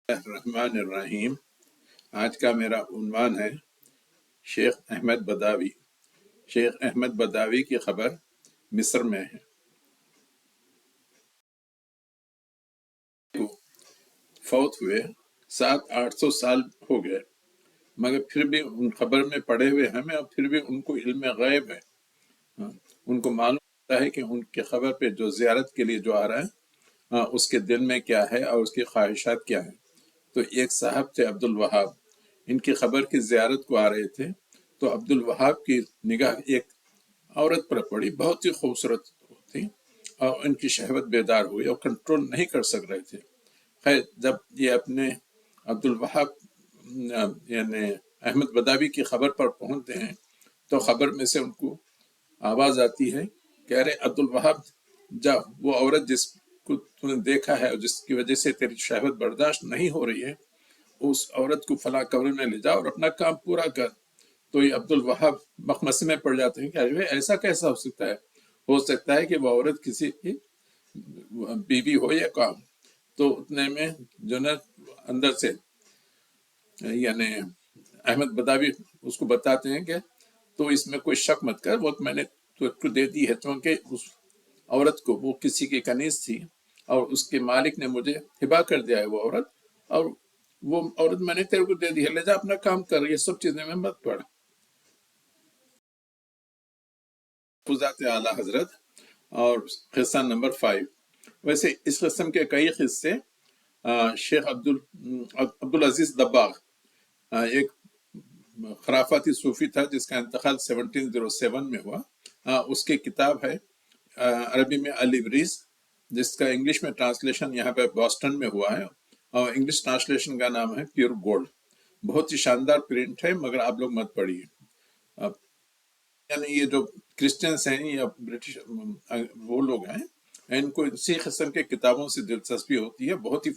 الرحمن الرحیم۔ آج کا میرا عنوان ہے شیخ احمد بداوی۔ شیخ احمد بداوی کی خبر مصر میں ہے۔ فوت ہوئے 700-800 سال ہو گئے، مگر پھر بھی ان خبر میں پڑے ہوئے ہمیں، اور پھر بھی ان کو علم غیب ہے۔ ان کو معلوم ہوتا ہے کہ ان کی خبر پہ جو زیارت کے لیے جو آ رہا ہے اس کے دل میں کیا ہے اور اس کی خواہشات کیا ہیں۔ تو ایک صاحب تھے عبد الوہاب، ان کی خبر کی زیارت کو آ رہے تھے، تو عبد الوہاب کی نگاہ ایک عورت پر پڑی، بہت ہی خوبصورت تھی، اور ان کی شہوت بیدار ہوئی اور کنٹرول نہیں کر سک رہے تھے۔ خیر، جب یہ اپنے عبد الوہاب یعنی احمد بداوی کی خبر پر پہنچتے ہیں تو خبر میں سے ان کو آواز آتی ہے کہ ارے عبد الوہاب، جا وہ عورت جس کو تو نے دیکھا ہے اور جس کی وجہ سے تیری شہوت برداشت نہیں ہو رہی ہے، اس عورت کو فلاں کمرے میں لے جا اور اپنا کام پورا کر۔ تو یہ عبد الوہاب مخمصے میں پڑ جاتے ہیں کہ ایسا کیسا ہو سکتا ہے کہ وہ عورت کسی کی بیوی ہو یا کام۔ تو اتنے میں جو نا اندر سے یعنی احمد بداوی اس کو بتاتے ہیں کہ تو اس میں کوئی شک مت کر، وہ میں نے تو کو دے دی ہے، چونکہ اس عورت کو وہ کسی کی کنیز تھی اور اس کے مالک نے مجھے ہبا کر دیا ہے وہ عورت، اور وہ عورت میں نے تیرے کو دے دی ہے، لے جا اپنا کام کر، یہ سب چیزیں میں مت پڑھ۔ فضات اعلیٰ حضرت اور قصہ نمبر 5۔ ویسے اس قسم کے کئی قصے شیخ عبدالعزیز دباغ ایک خرافاتی صوفی تھا جس کا انتقال 1707 میں ہوا۔ اس کی کتاب ہے عربی میں الابریز، جس کا انگلش میں ٹرانسلیشن یہاں پہ بoston میں ہوا ہے، اور انگلش ٹرانسلیشن کا نام ہے پیور گولڈ۔ بہت ہی شاندار پرنٹ ہے، مگر آپ لوگ مت پڑھیے۔ یعنی یہ جو کرسچنس ہیں یا برٹش وہ لوگ ہیں، ان کو اسی قسم کے کتابوں سے دلچسپی ہوتی ہے۔ بہت ہی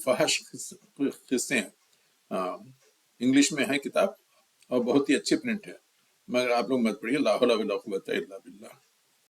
فحش قصے ہیں۔ انگلش میں ہے کتاب اور بہت ہی اچھی پرنٹ ہے، مگر آپ لوگ مت پڑھیے۔ لا حول ولا قوۃ الا باللہ۔